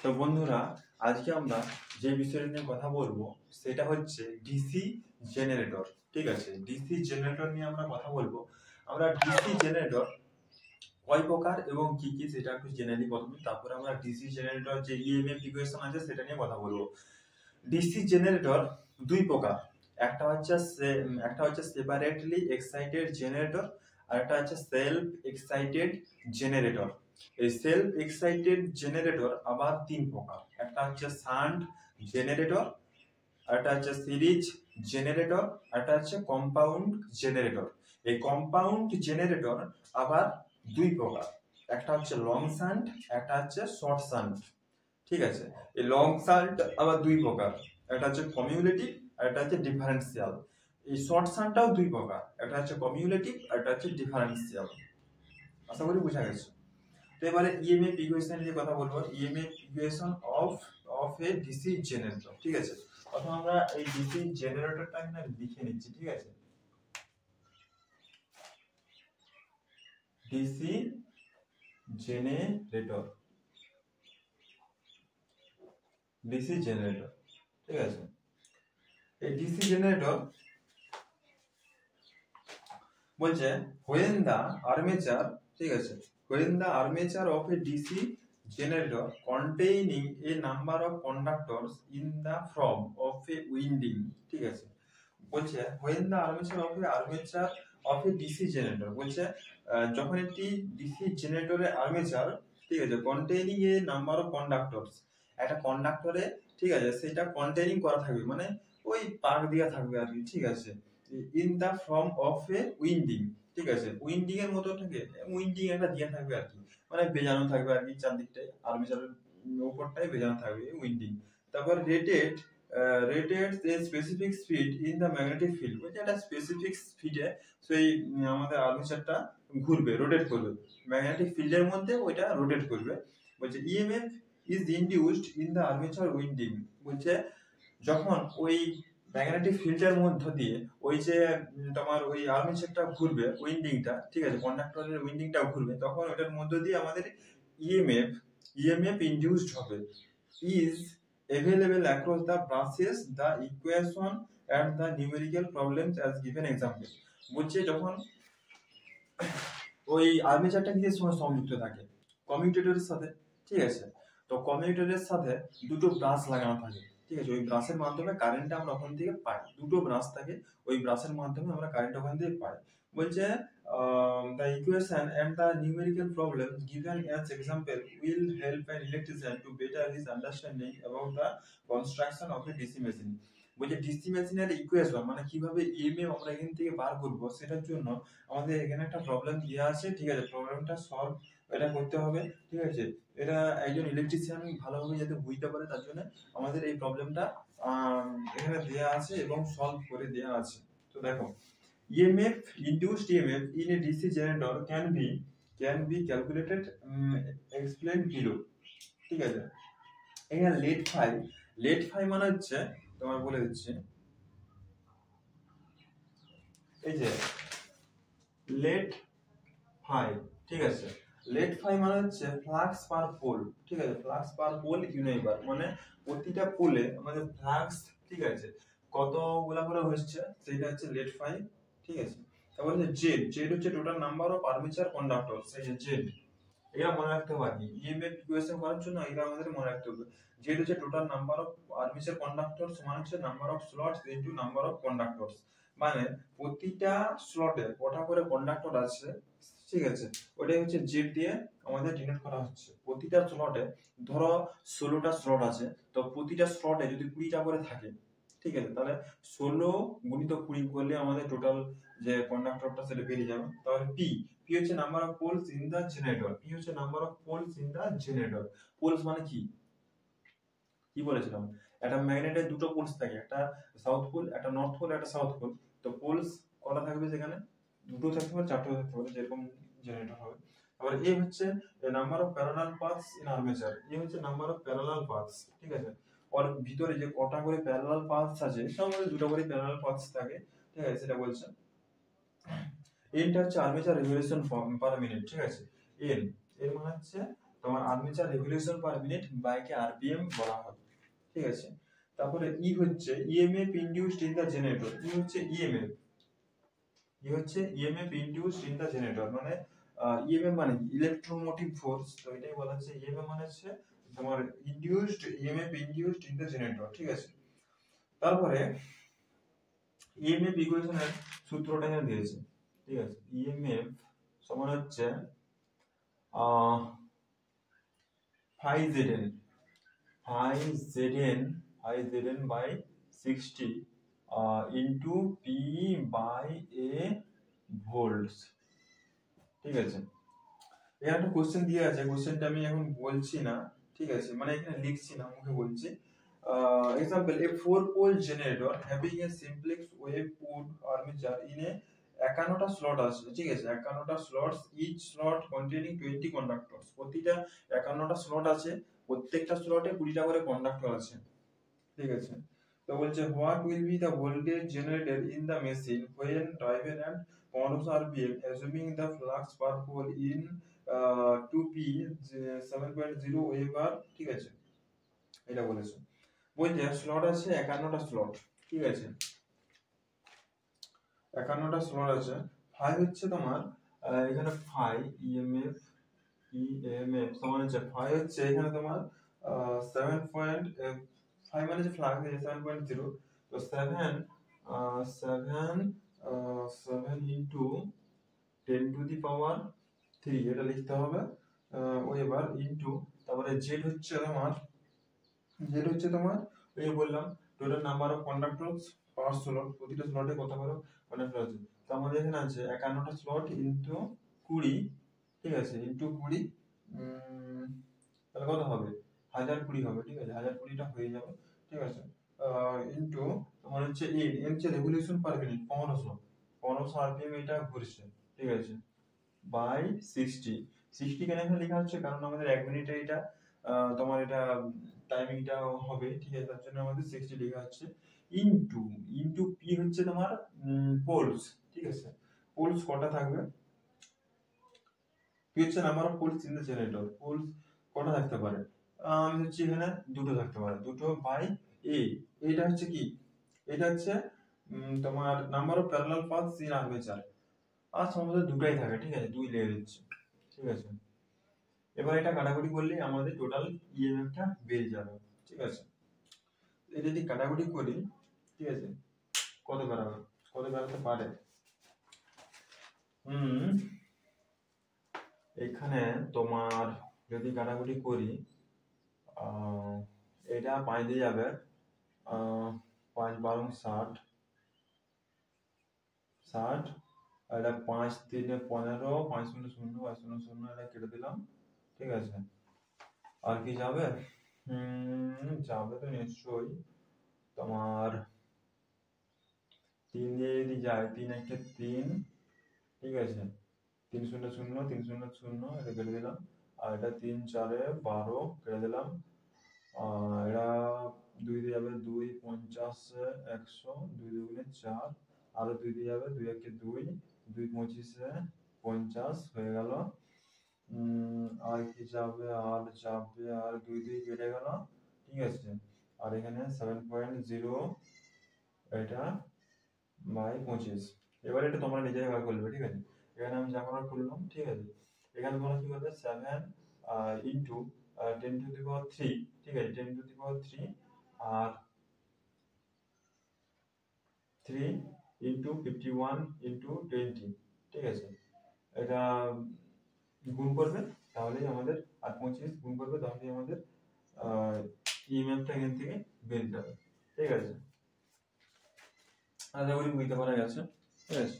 তো বন্ধুরা, আজকে আমরা যে বিষয় নিয়ে কথা বলবো সেটা হচ্ছে ডিসি জেনারেটর। ঠিক আছে, ডিসি জেনারেটর নিয়ে আমরা কথা বলবো। আমরা ডিসি জেনারেটর কয় প্রকার এবং কি কি সেটা একটু জেনে নিই প্রথমে, তারপরে আমরা ডিসি জেনারেটর যে ইএমএফ ইকুয়েশন আছে সেটা নিয়ে কথা বলবো। ডিসি জেনারেটর দুই প্রকার, একটা হচ্ছে সেপারেটলি এক্সাইটেড জেনারেটর আর একটা হচ্ছে সেলফ এক্সাইটেড জেনারেটর। এই সেলফ এক্সাইটেড জেনারেটর আবার তিন প্রকার, একটা হচ্ছে শান্ট জেনারেটর, একটা হচ্ছে সিরিজ জেনারেটর, একটা হচ্ছে কম্পাউন্ড জেনারেটর। এই কম্পাউন্ড জেনারেটর আবার দুই প্রকার, একটা হচ্ছে লং শান্ট, একটা হচ্ছে শর্ট শান্ট। ঠিক আছে, এই লং শান্ট আবার দুই প্রকার, একটা হচ্ছে কমিউলেটিভ আর একটা হচ্ছে ডিফারেন্সিয়াল। এই শর্ট শান্টটাও দুই প্রকার, একটা হচ্ছে কমিউলেটিভ আর একটা হচ্ছে ডিফারেন্সিয়াল। আশা করি বোঝা গেছে। তো এবারে ইএমএফ ইকুয়েশন নিয়ে কথা বলবো। EMF equation of A DC generator. ঠিক আছে, প্রথমে আমরা এই ডিসি জেনারেটরটা এখানে লিখে নিচ্ছি। ঠিক আছে, ডিসি জেনারেটর, ডিসি জেনারেটর। ঠিক আছে, এই ডিসি জেনারেটর বলছে when the armature, ঠিক আছে, when the armature of a DC generator containing a number of conductors in the form of a winding। ঠিক আছে, বলছে when the armature of a DC generator, বলছে যখন একটি ডিসি জেনারেটরের আর্মেচার, ঠিক আছে, containing a number of conductors, একটা কন্ডাক্টরে, ঠিক আছে, সেটা কন্টেইনিং করা থাকবে, মানে ওই পাক দেওয়া থাকবে আর কি। ঠিক আছে, in the form of a winding. ঠিক আছে, উইন্ডিং এর মতো থাকে, উইন্ডিং একটা দিয়ে থাকবে আর কি, মানে বেজানো থাকবে আর কি, চারদিকটাই আর্মেচারের উপরটাই বেজানো থাকবে উইন্ডিং। তারপর rated a specific speed in the magnetic field, বলছে একটা স্পেসিফিক স্পিডে সেই আমাদের আর্মেচারটা ঘুরবে, রোটেট করবে, ম্যাগনেটিক ফিল্ডের মধ্যে ওইটা রোটেট করবে। বলছে EMF is induced in the armature winding, বলছে যখন ওই ম্যাগনেটিক ফিল্ডের মধ্য দিয়ে ওই যে তোমার ওই আর্মেচারটা ঘুরবে, উইন্ডিংটা, ঠিক আছে, কন্ডাক্টরের উইন্ডিংটা ঘুরবে, তখন ওটার মধ্য দিয়ে আমাদের ইএমএফ ইনডিউসড হবে। Is available across the brushes, the equation and the numerical problems as given example। বলছে যখন ওই আর্মেচারটা কিসের সঙ্গে সংযুক্ত থাকে, কমিউটেটরের সাথে। ঠিক আছে, তো কমিউটেটরের সাথে দুটো ব্রাশ লাগানো থাকে। ঠিক আছে, ওই ব্রাশের মাধ্যমে কারেন্টটা আমরা ওখান থেকে পাই, দুটো ব্রাশ থাকে, ওই ব্রাশের মাধ্যমে আমরা কারেন্ট ওখান থেকে পাই। বলছে the equation and the numerical problem given as example will help an electrician to better his understanding about the construction of a DC machine। বলছে ডিসি মেশিনের ইকুয়েশন মানে কিভাবে ইএমএফ আমরা এখান থেকে বার করব, সেটার জন্য আমাদের এখানে একটা প্রবলেম দেওয়া আছে। ঠিক আছে, প্রবলেমটা সলভ এটা করতে হবে। ঠিক আছে, এটা একজন ইলেকট্রিশিয়ান ভালোভাবে যাতে বুঝতে পারে, তার জন্য আমাদের এই প্রবলেমটা এখানে দেওয়া আছে এবং সলভ করে দেওয়া আছে। তো দেখো, EMF, induced EMF in a DC generator can be calculated, explained below। ঠিক আছে, এখানে লেট ফাই মানে হচ্ছে, তোমার বলে দিচ্ছি, এই যে লেট ফাই। ঠিক আছে, লেট ফাই মানে হচ্ছে ফ্লাক্স পার পোল। ঠিক আছে, ফ্লাক্স পার পোল ইউনিবার, মানে প্রতিটা পোলে আমাদের ফ্লাক্স, ঠিক আছে, কতগুলা করে হচ্ছে সেটা হচ্ছে লেট ফাই। ঠিক আছে, তারপর জেড হচ্ছে total number of armature conductor, সেই যে জেড, এটা মনে রাখতে পারি ইএমএফ ইকুয়েশন করার জন্য, এটা আমাদের মনে রাখতে হবে। জেড হচ্ছে total number of armature conductor সমান হচ্ছে number of slots into number of কন্ডাক্টরস, মানে প্রতিটা স্লটে কটা করে কন্ডাক্টর আছে, ঠিক আছে, ওটাই হচ্ছে জেড দিয়ে আমাদের ডিনোট করা হচ্ছে। প্রতিটা স্লটে ধরো 16টা স্লট আছে, তো প্রতিটা স্লটে যদি 20টা করে থাকে, ঠিক আছে, তাহলে 16 গুণিত 20 করলে আমাদের টোটাল যে কন্ডাক্টরটা সেটা বেরিয়ে যাবে। তাহলে পি হচ্ছে number of poles in the generator, P হচ্ছে number of poles in the generator. Poles মানে কি বলেছিলাম, একটা ম্যাগনেটের দুটো পোলস থাকে, একটা সাউথ পোল, একটা নর্থ পোল, একটা সাউথ পোল। তো পোলস কটা থাকবে সেখানে, দুটো থাকতে পারে, চারটে থাকতে পারে, যেরকম জেনারেটর হবে। আবার এ হচ্ছে number of parallel paths in armature, A হচ্ছে নাম্বার অফ প্যারালাল পাথস। ঠিক আছে, ওর ভিতরে যে কটা করে প্যারালাল পাথস আছে, তার মধ্যে দুটো করে প্যারালাল পাথস থাকে। ঠিক আছে, সেটা বলছে। এনটা হচ্ছে আর্মেচার রেভলিউশন পার মিনিট। ঠিক আছে, এন এর মানে হচ্ছে তোমার আর্মেচার রেভলিউশন পার মিনিট বাইকে আরপিএম বলা হয়, ঠিক আছে। তারপরে ই হচ্ছে EMF induced in the generator. E হচ্ছে EMF induced in the generator, মানে ইএমএফ মানে ইলেকট্রোমোটিভ ফোর্স। তো এটাই বলা হচ্ছে ইএমএফ মানে হচ্ছে তোমার induced, EMF induced in the generator, ঠিক আছে। তারপরে ইএমএফ ইকুয়েশনের সূত্রটা এখানে দিয়েছে, ঠিক আছে। ইএমএফ সমান হচ্ছে phi zn by 60 into P by A volts, ঠিক আছে। এখানে একটা কোশ্চেন দিয়ে আছে, কোশ্চেনটা আমি এখন বলছি না, ঠিক আছে, মানে এখানে লিখছি না, মুখে বলছি। Example, a 4-pole generator having a simplex wave wound armature in a 51টা স্লট আছে, ঠিক আছে। 51টা slots, each slot containing 20 conductors. প্রতিটা 51টা স্লট আছে, প্রত্যেকটা স্লটে 20টা করে কন্ডাক্টর আছে, ঠিক আছে। তো বলছে what will be the voltage generated in the machine when driven at 1500 rpm assuming the flux per pole in 2p 7.0 weber, ঠিক আছে। এটা বলেছে। বলছে স্লট আছে 51টা স্লট, ঠিক আছে। 51টা স্লট আছে। ফাই হচ্ছে তোমার এখানে ফাই ইএমএফ সমান হচ্ছে ফাই হচ্ছে এখানে তোমার 7.5 মানে যে ফ্লাক্স আছে 7.0, তো 7 ইনটু 10 টু দি পাওয়ার 3 এটা লিখতে হবে ওয়েবার ইনটু, তারপরে জেড হচ্ছে তোমার ওই যে বললাম total number of কন্ডাক্টরস per slot, প্রতিটা স্লটে কত করে কন্ডাক্টর আছে। তো আমাদের এখানে আছে 51টা স্লট ইনটু 20, ঠিক আছে, ইনটু 20 তাহলে কত হবে 1020 হবে, ঠিক আছে। 1020টা হয়ে যাবে, ঠিক আছে। ইনটু তোমার হচ্ছে এন হচ্ছে রেভলিউশন পার মিনিট 1500 আরপিএম এটা ঘুরছে, ঠিক আছে, বাই 60 কেন এখানে লেখা হচ্ছে কারণ আমাদের 1 মিনিটে এটা তোমার এটা টাইমিংটা হবে, ঠিক আছে, তার জন্য আমাদের 60 লেখা হচ্ছে। ইনটু পি হচ্ছে তোমার পোলস, ঠিক আছে। পোলস কটা থাকবে, পি হচ্ছে number of poles in the generator. Poles কটা থাকতে পারে, আমি হচ্ছে এখানে দুটো থাকতে পারে, দুটো বাই এ। এটা হচ্ছে কি, এটা হচ্ছে তোমার number of parallel paths in armature. আর সম্ভবত দুটাই থাকে, ঠিক আছে, দুই লেগে দিচ্ছে, ঠিক আছে। এবার এটা কাটাকুটি করলে আমাদের টোটাল ইএমএফটা বেরিয়ে যাবে, ঠিক আছে। এটা যদি কাটাকুটি করি, ঠিক আছে, কত বেরাতে পারে, এখানে তোমার যদি কাটাকুটি করি এটা 5 দিয়ে যাবে, 5 12 60, এটা 5 3 15, 5 0 0 5 0 0 এটা কেটে দিলাম, ঠিক আছে। আর কি যাবে, যাবে তো নিশ্চয়ই তোমার 3 দিয়ে যদি যায় 3 1 3, ঠিক আছে, 3 0 0 3 0 0 এটা কেটে দিলাম, আর এটা 3 4 12 কেটে দিলাম, এটা 2 দিয়ে যাবে 2 50 100 2 দুগুণে 4, আরো 2 দিয়ে যাবে 2 1 2 2 25 50 হয়ে গেল। আর কি যাবে, আর 2 2 কেটে গেল, ঠিক আছে। আর এখানে 7.0 এটা বাই 25। এবার এটা তোমরা নিজেরাই বার করবে, ঠিক আছে। এখানে আমি যা করার করলাম, ঠিক আছে। এখানে তোমরা কি করবে 7 ইনটু 10 টু দি পাওয়ার 3, ঠিক আছে, 10 টু দি পাওয়ার 3 আর 3 ইনটু 51 ইনটু 20, ঠিক আছে। এটা গুণ করবে তাহলেই আমাদের, আর 25 গুণ করবে তাহলেই আমাদের ইএমএফটা এখান থেকে বেরিয়ে যাবে, ঠিক আছে। আশা করি বুঝতে পারা গেছে, ঠিক আছে।